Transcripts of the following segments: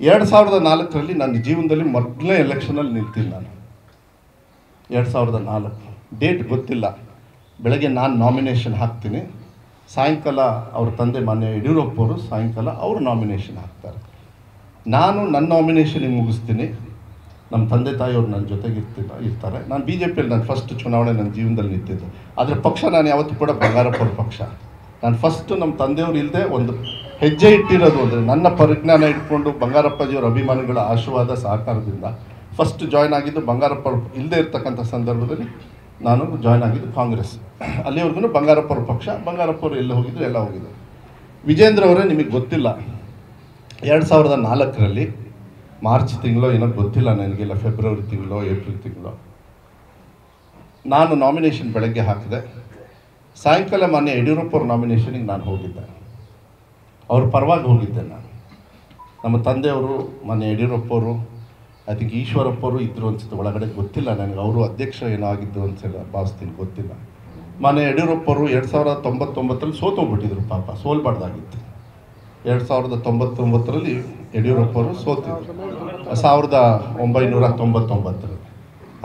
2004ರಲ್ಲಿ ನನ್ನ ಜೀವನದಲ್ಲಿ ಮೊದಲನೇ ಎಲೆಕ್ಷನಲ್ಲಿ ನಿಲ್ತೀನಿ ನಾನು. 2004 ಡೇಟ್ ಗೊತ್ತಿಲ್ಲ. ಬೆಳಗ್ಗೆ ನಾನು ನಾಮಿನೇಷನ್ ಹಾಕ್ತೀನಿ, ಸಾಯಂಕಾಲ ಅವ್ರ ತಂದೆ ಮಾನ್ಯ ಯಡಿಯೂರಪ್ಪ ಅವರು ಸಾಯಂಕಾಲ ಅವರು ನಾಮಿನೇಷನ್ ಹಾಕ್ತಾರೆ. ನಾನು ನನ್ನ ನಾಮಿನೇಷನಿಗೆ ಮುಗಿಸ್ತೀನಿ, ನಮ್ಮ ತಂದೆ ತಾಯಿಯವರು ನನ್ನ ಜೊತೆಗೆ ಇರ್ತಾರೆ. ನಾನು BJPಯಲ್ಲಿ ನಾನು ಫಸ್ಟ್ ಚುನಾವಣೆ ನನ್ನ ಜೀವನದಲ್ಲಿ ನಿಂತಿದ್ದು. ಆದರೆ ಪಕ್ಷ ನಾನು ಯಾವತ್ತೂ ಕೂಡ ಬಂಗಾರಪ್ಪರ ಪಕ್ಷ. ನಾನು ಫಸ್ಟು ನಮ್ಮ ತಂದೆಯವರು ಇಲ್ಲದೆ ಒಂದು ಹೆಜ್ಜೆ ಇಟ್ಟಿರೋದು ಅಂದರೆ ನನ್ನ ಪರಿಜ್ಞಾನ ಇಟ್ಕೊಂಡು ಬಂಗಾರಪ್ಪಾಜಿಯವರ ಅಭಿಮಾನಿಗಳ ಆಶೀರ್ವಾದ ಸಹಕಾರದಿಂದ ಫಸ್ಟ್ ಜಾಯ್ನ್ ಆಗಿದ್ದು ಬಂಗಾರಪ್ಪ ಇಲ್ಲದೆ ಇರ್ತಕ್ಕಂಥ ಸಂದರ್ಭದಲ್ಲಿ ನಾನು ಜಾಯ್ನ್ ಆಗಿದ್ದು ಕಾಂಗ್ರೆಸ್. ಅಲ್ಲಿವರೆಗೂ ಬಂಗಾರಪ್ಪರ ಪಕ್ಷ, ಬಂಗಾರಪ್ಪರು ಎಲ್ಲ ಹೋಗಿದ್ರು, ಎಲ್ಲ ಹೋಗಿದ್ರು. ವಿಜೇಂದ್ರ ಅವರೇ ನಿಮಗೆ ಗೊತ್ತಿಲ್ಲ, 2004ರಲ್ಲಿ ಮಾರ್ಚ್ ತಿಂಗಳೋ ಏನೋ ಗೊತ್ತಿಲ್ಲ ನನಗೆಲ್ಲ, ಫೆಬ್ರವರಿ ತಿಂಗಳೋ ಏಪ್ರಿಲ್ ತಿಂಗಳೋ ನಾನು ನಾಮಿನೇಷನ್ ಬೆಳಗ್ಗೆ ಹಾಕಿದೆ. ಸಾಯಂಕಾಲ ಮಾನ್ಯ ಯಡಿಯೂರಪ್ಪ ಅವ್ರ ನಾಮಿನೇಷನಿಗೆ ನಾನು ಹೋಗಿದ್ದೆ, ಅವ್ರ ಪರವಾಗಿ ಹೋಗಿದ್ದೆ ನಾನು. ನಮ್ಮ ತಂದೆಯವರು ಮಾನ್ಯ ಯಡಿಯೂರಪ್ಪವರು, ಐ ಥಿಂಕ್ ಈಶ್ವರಪ್ಪವರು ಇದ್ದರು ಅನ್ಸುತ್ತೆ ಒಳಗಡೆ, ಗೊತ್ತಿಲ್ಲ ನನಗೆ. ಅವರು ಅಧ್ಯಕ್ಷ ಏನೋ ಆಗಿದ್ದು ಅನ್ಸಲ್ಲ, ಭಾವಿಸ್ತೀನಿ, ಗೊತ್ತಿಲ್ಲ. ಮಾನ್ಯ ಯಡಿಯೂರಪ್ಪವರು 2099ರಲ್ಲಿ ಸೋತೋಗ್ಬಿಟ್ಟಿದ್ರು, ಪಾಪ ಸೋಲ್ಬಾರ್ದಾಗಿತ್ತು. 2099ರಲ್ಲಿ ಯಡಿಯೂರಪ್ಪವರು ಸೋತಿದ್ರು, 1999ರಲ್ಲಿ.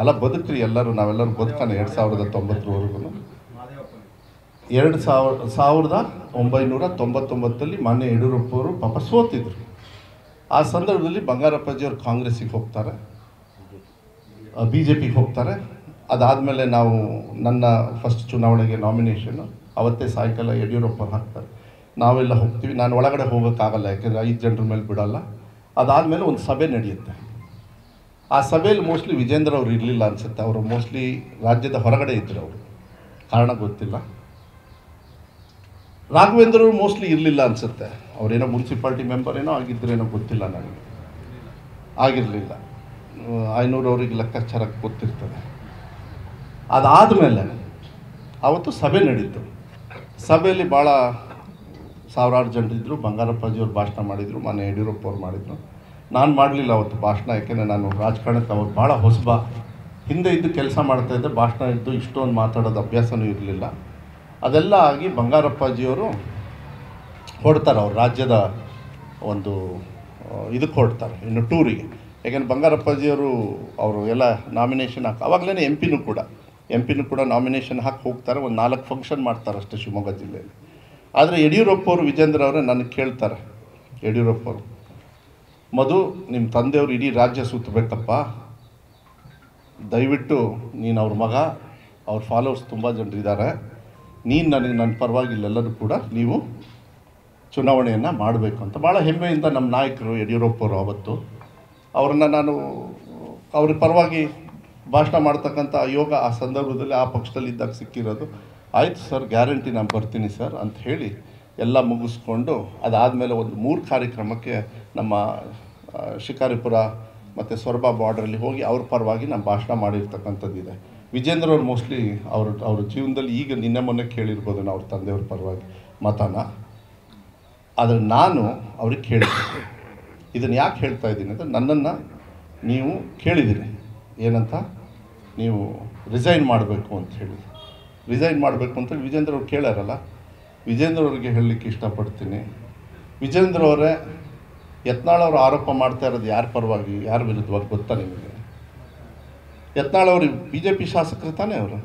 ಅಲ್ಲ ಬದುಕ್ರಿ ಎಲ್ಲರೂ, ನಾವೆಲ್ಲರೂ ಬದುಕೋಣ 2090ರವರೆಗೂ. 1999ರಲ್ಲಿ ಮಾನ್ಯ ಯಡಿಯೂರಪ್ಪವರು ಪಾಪ ಸೋತಿದ್ರು. ಆ ಸಂದರ್ಭದಲ್ಲಿ ಬಂಗಾರಪ್ಪಾಜಿಯವರು ಕಾಂಗ್ರೆಸ್ಸಿಗೆ ಹೋಗ್ತಾರೆ, BJPಗೆ ಹೋಗ್ತಾರೆ. ಅದಾದಮೇಲೆ ನಾವು ನನ್ನ ಫಸ್ಟ್ ಚುನಾವಣೆಗೆ ನಾಮಿನೇಷನ್ನು ಅವತ್ತೇ ಸಾಯಂಕಾಲ ಯಡಿಯೂರಪ್ಪರು ಹಾಕ್ತಾರೆ, ನಾವೆಲ್ಲ ಹೋಗ್ತೀವಿ. ನಾನು ಒಳಗಡೆ ಹೋಗೋಕ್ಕಾಗಲ್ಲ, ಯಾಕೆಂದರೆ 5 ಜನರ ಮೇಲೆ ಬಿಡೋಲ್ಲ. ಅದಾದಮೇಲೆ ಒಂದು ಸಭೆ ನಡೆಯುತ್ತೆ. ಆ ಸಭೆಯಲ್ಲಿ ಮೋಸ್ಟ್ಲಿ ವಿಜೇಂದ್ರ ಅವರು ಇರಲಿಲ್ಲ ಅನಿಸುತ್ತೆ, ಅವರು ಮೋಸ್ಟ್ಲಿ ರಾಜ್ಯದ ಹೊರಗಡೆ ಇದ್ದರು, ಅವರು ಕಾರಣ ಗೊತ್ತಿಲ್ಲ. ರಾಘವೇಂದ್ರ ಅವರು ಮೋಸ್ಟ್ಲಿ ಇರಲಿಲ್ಲ ಅನಿಸುತ್ತೆ, ಅವರೇನೋ ಮುನ್ಸಿಪಾಲ್ಟಿ ಮೆಂಬರ್ ಏನೋ ಆಗಿದ್ದರೇನೋ ಗೊತ್ತಿಲ್ಲ ನನಗೆ, ಆಗಿರಲಿಲ್ಲ. 500 ಅವ್ರಿಗೆ ಲೆಕ್ಕಾಚಾರಕ್ಕೆ ಗೊತ್ತಿರ್ತದೆ. ಅದಾದಮೇಲೆ ಆವತ್ತು ಸಭೆ ನಡೀತು. ಸಭೆಯಲ್ಲಿ ಭಾಳ ಸಾವಿರಾರು ಜನರಿದ್ದರು. ಬಂಗಾರಪ್ಪಾಜಿಯವರು ಭಾಷಣ ಮಾಡಿದರು, ಮಾನ್ಯ ಯಡಿಯೂರಪ್ಪ ಅವ್ರು ಮಾಡಿದರು. ನಾನು ಮಾಡಲಿಲ್ಲ ಅವತ್ತು ಭಾಷಣ, ಯಾಕೆಂದರೆ ನಾನು ರಾಜಕಾರಣಕ್ಕೆ ಅವ್ರು ಭಾಳ ಹೊಸಬ, ಹಿಂದೆ ಇದ್ದು ಕೆಲಸ ಮಾಡ್ತಾಯಿದ್ದೆ. ಭಾಷಣ ಇದ್ದು ಇಷ್ಟೊಂದು ಮಾತಾಡೋದು ಅಭ್ಯಾಸವೂ ಇರಲಿಲ್ಲ. ಅದೆಲ್ಲ ಆಗಿ ಬಂಗಾರಪ್ಪಾಜಿಯವರು ಹೊರಡ್ತಾರೆ, ಅವ್ರ ರಾಜ್ಯದ ಒಂದು ಇದಕ್ಕೆ ಹೊರಡ್ತಾರೆ, ಇನ್ನು ಟೂರಿಗೆ. ಯಾಕೆಂದರೆ ಬಂಗಾರಪ್ಪಾಜಿಯವರು ಅವರು ಎಲ್ಲ ನಾಮಿನೇಷನ್ ಹಾಕಿ ಆವಾಗಲೇ ಎಂ ಪಿನೂ ಕೂಡ ನಾಮಿನೇಷನ್ ಹಾಕಿ ಹೋಗ್ತಾರೆ. ಒಂದು 4 ಫಂಕ್ಷನ್ ಮಾಡ್ತಾರೆ ಅಷ್ಟೇ ಶಿವಮೊಗ್ಗ ಜಿಲ್ಲೆಯಲ್ಲಿ. ಆದರೆ ಯಡಿಯೂರಪ್ಪವರು, ವಿಜೇಂದ್ರ ಅವರೇ ನನಗೆ ಕೇಳ್ತಾರೆ, ಯಡಿಯೂರಪ್ಪವರು, ಮಧು ನಿಮ್ಮ ತಂದೆಯವರು ಇಡೀ ರಾಜ್ಯ ಸುತ್ತಬೇಕಪ್ಪ, ದಯವಿಟ್ಟು ನೀನು ಅವ್ರ ಮಗ, ಅವ್ರ ಫಾಲೋವರ್ಸ್ ತುಂಬ ಜನರಿದ್ದಾರೆ, ನೀನು ನನಗೆ ನನ್ನ ಪರವಾಗಿಲ್ಲೆಲ್ಲರೂ ಕೂಡ ನೀವು ಚುನಾವಣೆಯನ್ನು ಮಾಡಬೇಕು ಅಂತ ಭಾಳ ಹೆಮ್ಮೆಯಿಂದ ನಮ್ಮ ನಾಯಕರು ಯಡಿಯೂರಪ್ಪವರು ಅವತ್ತು ಅವ್ರನ್ನ ನಾನು ಅವ್ರ ಪರವಾಗಿ ಭಾಷಣ ಮಾಡ್ತಕ್ಕಂಥ ಯೋಗ ಆ ಸಂದರ್ಭದಲ್ಲಿ ಆ ಪಕ್ಷದಲ್ಲಿ ಇದ್ದಾಗ ಸಿಕ್ಕಿರೋದು. ಆಯಿತು ಸರ್, ಗ್ಯಾರಂಟಿ ನಾನು ಬರ್ತೀನಿ ಸರ್ ಅಂತ ಹೇಳಿ ಎಲ್ಲ ಮುಗಿಸ್ಕೊಂಡು ಅದಾದಮೇಲೆ ಒಂದು 3 ಕಾರ್ಯಕ್ರಮಕ್ಕೆ ನಮ್ಮ ಶಿಕಾರಿಪುರ ಮತ್ತು ಸೊರಬ ಬಾರ್ಡ್ರಲ್ಲಿ ಹೋಗಿ ಅವ್ರ ಪರವಾಗಿ ನಾನು ಭಾಷಣ ಮಾಡಿರ್ತಕ್ಕಂಥದ್ದಿದೆ. ವಿಜೇಂದ್ರ ಅವ್ರು ಮೋಸ್ಟ್ಲಿ ಅವ್ರ ಜೀವನದಲ್ಲಿ ಈಗ ನಿನ್ನೆ ಮೊನ್ನೆ ಕೇಳಿರ್ಬೋದು ನಾವು ಅವ್ರ ತಂದೆಯವ್ರ ಪರವಾಗಿ ಮತನ. ಆದರೆ ನಾನು ಅವ್ರಿಗೆ ಕೇಳಿದ್ದೆ. ಇದನ್ನು ಯಾಕೆ ಹೇಳ್ತಾ ಇದ್ದೀನಿ ಅಂದರೆ, ನನ್ನನ್ನು ನೀವು ಕೇಳಿದ್ದೀರಿ ಏನಂತ, ನೀವು ರಿಸೈನ್ ಮಾಡಬೇಕು ಅಂತ ಹೇಳಿ. ರಿಸೈನ್ ಮಾಡಬೇಕು ಅಂತೇಳಿ ವಿಜೇಂದ್ರ ಅವ್ರು ಕೇಳಾರಲ್ಲ, ವಿಜೇಂದ್ರ ಅವ್ರಿಗೆ ಹೇಳಲಿಕ್ಕೆ ಇಷ್ಟಪಡ್ತೀನಿ. ವಿಜೇಂದ್ರ ಅವರೇ, ಯತ್ನಾಳ್ ಅವರು ಆರೋಪ ಮಾಡ್ತಾ ಇರೋದು ಯಾರ ಪರವಾಗಿ ಯಾರ ವಿರುದ್ಧವಾಗಿ ಗೊತ್ತಾ ನಿಮಗೆ? ಯತ್ನಾಳ್ ಅವರು BJP ಶಾಸಕರು ತಾನೇ ಅವರು.